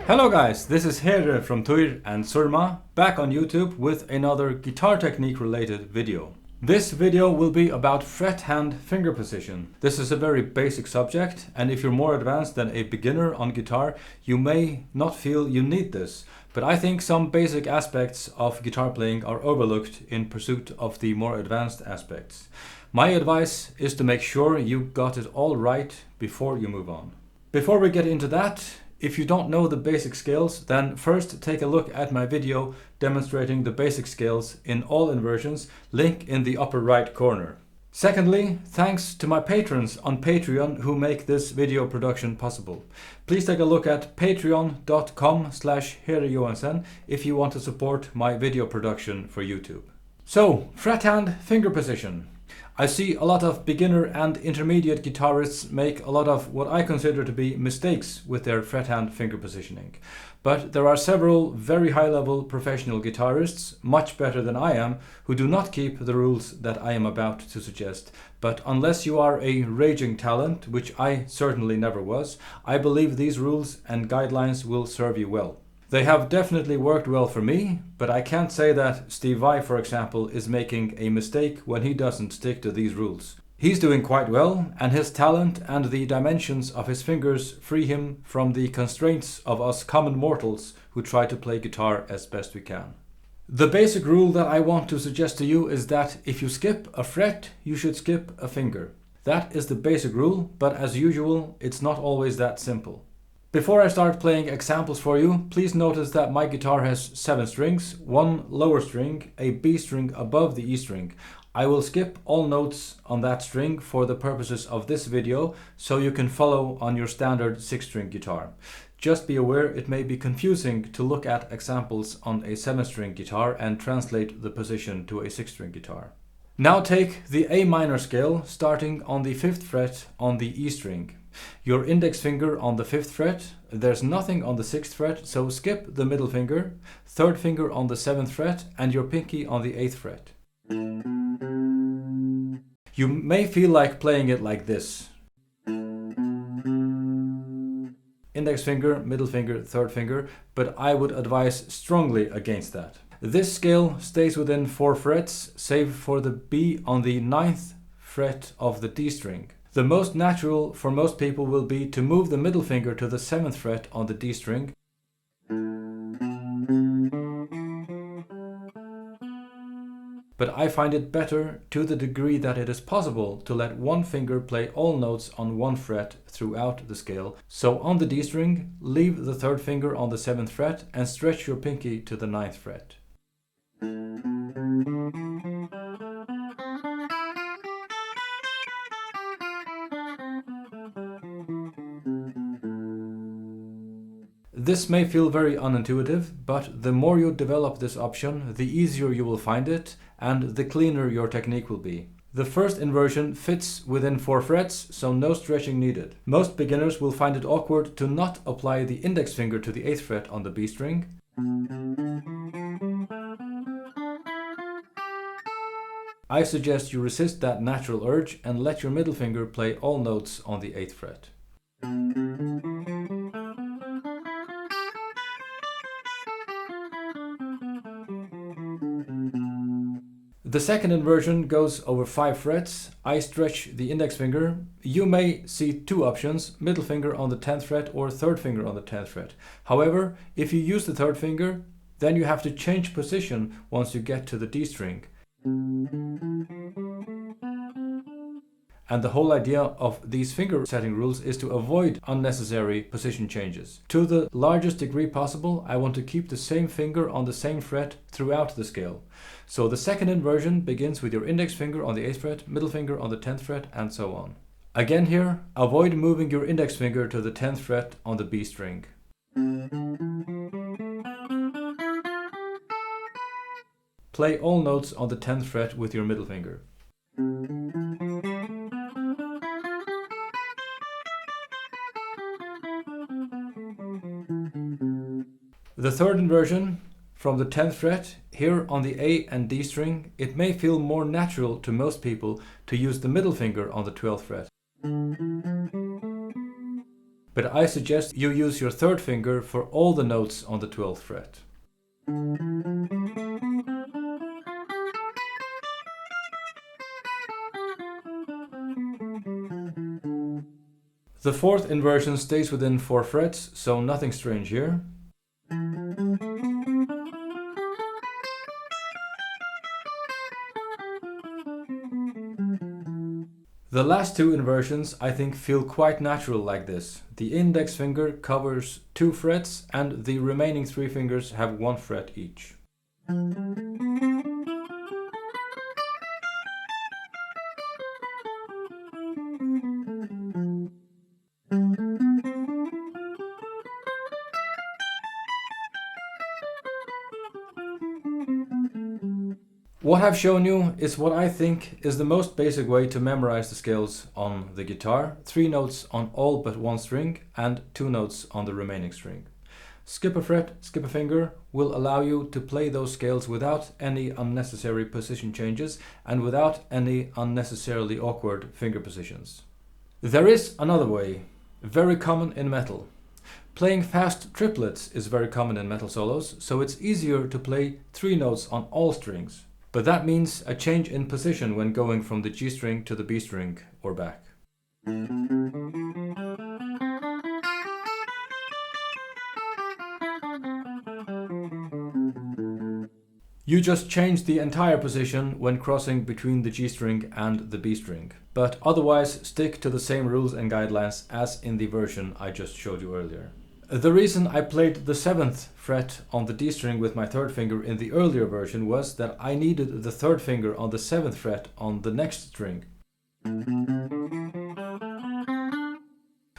Hello guys, this is Heri from Tuir and Surma, back on YouTube with another guitar technique related video. This video will be about fret hand finger position. This is a very basic subject, and if you're more advanced than a beginner on guitar, you may not feel you need this. But I think some basic aspects of guitar playing are overlooked in pursuit of the more advanced aspects. My advice is to make sure you got it all right before you move on. Before we get into that, if you don't know the basic scales, then first take a look at my video demonstrating the basic scales in all inversions, link in the upper right corner. Secondly, thanks to my patrons on Patreon who make this video production possible. Please take a look at patreon.com/Heri Joensen if you want to support my video production for YouTube. So, fret hand finger position. I see a lot of beginner and intermediate guitarists make a lot of what I consider to be mistakes with their fret hand finger positioning. But there are several very high level professional guitarists, much better than I am, who do not keep the rules that I am about to suggest. But unless you are a raging talent, which I certainly never was, I believe these rules and guidelines will serve you well. They have definitely worked well for me, but I can't say that Steve Vai, for example, is making a mistake when he doesn't stick to these rules. He's doing quite well, and his talent and the dimensions of his fingers free him from the constraints of us common mortals who try to play guitar as best we can. The basic rule that I want to suggest to you is that if you skip a fret, you should skip a finger. That is the basic rule, but as usual, it's not always that simple. Before I start playing examples for you, please notice that my guitar has 7 strings, 1 lower string, a B string above the E string. I will skip all notes on that string for the purposes of this video, so you can follow on your standard 6-string guitar. Just be aware it may be confusing to look at examples on a 7-string guitar and translate the position to a 6-string guitar. Now take the A minor scale, starting on the 5th fret on the E string. Your index finger on the 5th fret, there's nothing on the 6th fret, so skip the middle finger, 3rd finger on the 7th fret, and your pinky on the 8th fret. You may feel like playing it like this. Index finger, middle finger, 3rd finger, but I would advise strongly against that. This scale stays within 4 frets, save for the B on the 9th fret of the D string. The most natural for most people will be to move the middle finger to the 7th fret on the D string. But I find it better to the degree that it is possible to let one finger play all notes on one fret throughout the scale. So on the D string, leave the 3rd finger on the 7th fret and stretch your pinky to the 9th fret. This may feel very unintuitive, but the more you develop this option, the easier you will find it, and the cleaner your technique will be. The first inversion fits within 4 frets, so no stretching needed. Most beginners will find it awkward to not apply the index finger to the 8th fret on the B string. I suggest you resist that natural urge and let your middle finger play all notes on the 8th fret. The second inversion goes over 5 frets. I stretch the index finger. You may see 2 options, middle finger on the 10th fret or 3rd finger on the 10th fret. However, if you use the 3rd finger, then you have to change position once you get to the D string. And the whole idea of these finger setting rules is to avoid unnecessary position changes. To the largest degree possible, I want to keep the same finger on the same fret throughout the scale. So the second inversion begins with your index finger on the 8th fret, middle finger on the 10th fret, and so on. Again here, avoid moving your index finger to the 10th fret on the B string. Play all notes on the 10th fret with your middle finger. The third inversion from the 10th fret, here on the A and D string, it may feel more natural to most people to use the middle finger on the 12th fret. But I suggest you use your third finger for all the notes on the 12th fret. The fourth inversion stays within 4 frets, so nothing strange here. The last 2 inversions I think feel quite natural like this. The index finger covers 2 frets and the remaining 3 fingers have 1 fret each. What I've shown you is what I think is the most basic way to memorize the scales on the guitar. 3 notes on all but 1 string and 2 notes on the remaining string. Skip a fret, skip a finger will allow you to play those scales without any unnecessary position changes and without any unnecessarily awkward finger positions. There is another way, very common in metal. Playing fast triplets is very common in metal solos, so it's easier to play 3 notes on all strings. But that means a change in position when going from the G string to the B string or back. You just change the entire position when crossing between the G string and the B string, but otherwise stick to the same rules and guidelines as in the version I just showed you earlier. The reason I played the 7th fret on the D string with my third finger in the earlier version was that I needed the third finger on the 7th fret on the next string.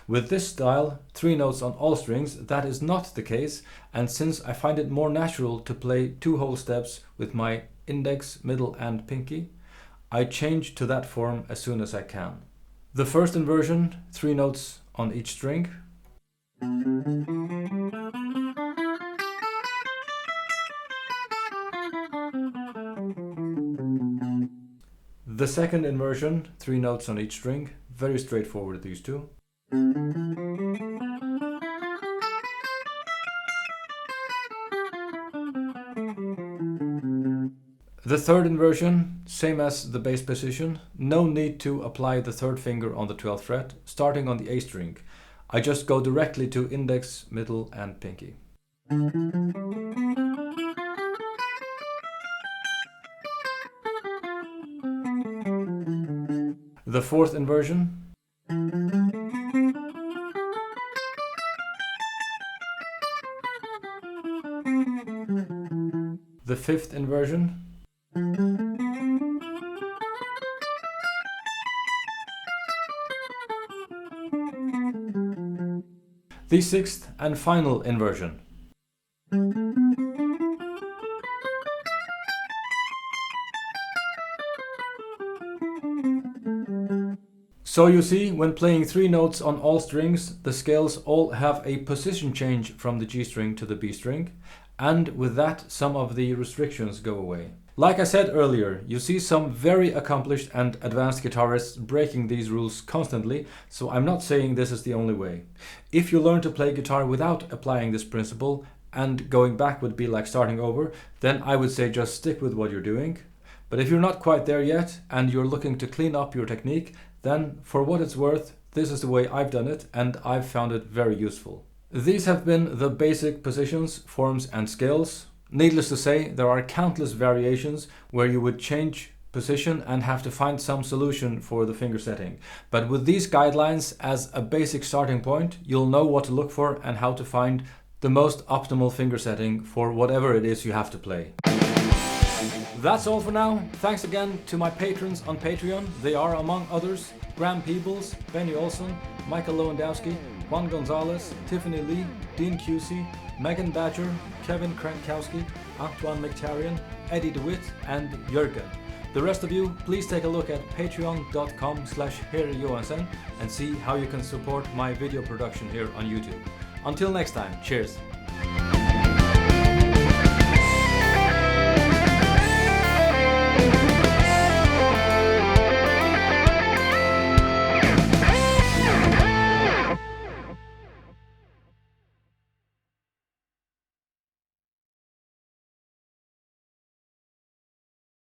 With this style, 3 notes on all strings, that is not the case, and since I find it more natural to play 2 whole steps with my index, middle and pinky, I change to that form as soon as I can. The first inversion, 3 notes on each string. The second inversion, 3 notes on each string, very straightforward these two. The third inversion, same as the bass position, no need to apply the third finger on the 12th fret, starting on the A string. I just go directly to index, middle and pinky. The fourth inversion. The fifth inversion. The sixth and final inversion. So you see, when playing 3 notes on all strings, the scales all have a position change from the G string to the B string, and with that some of the restrictions go away. Like I said earlier, you see some very accomplished and advanced guitarists breaking these rules constantly, so I'm not saying this is the only way. If you learn to play guitar without applying this principle, and going back would be like starting over, then I would say just stick with what you're doing. But if you're not quite there yet, and you're looking to clean up your technique, then for what it's worth, this is the way I've done it, and I've found it very useful. These have been the basic positions, forms and scales. Needless to say, there are countless variations where you would change position and have to find some solution for the finger setting. But with these guidelines as a basic starting point, you'll know what to look for and how to find the most optimal finger setting for whatever it is you have to play. That's all for now. Thanks again to my patrons on Patreon. They are, among others, Graham Peebles, Benny Olson, Michael Lewandowski, Juan Gonzalez, Tiffany Lee, Dean Cusey, Megan Badger, Kevin Krankowski, Antoine McTarian, Eddie DeWitt, and Jürgen. The rest of you, please take a look at patreon.com/Heri Joensen and see how you can support my video production here on YouTube. Until next time, cheers!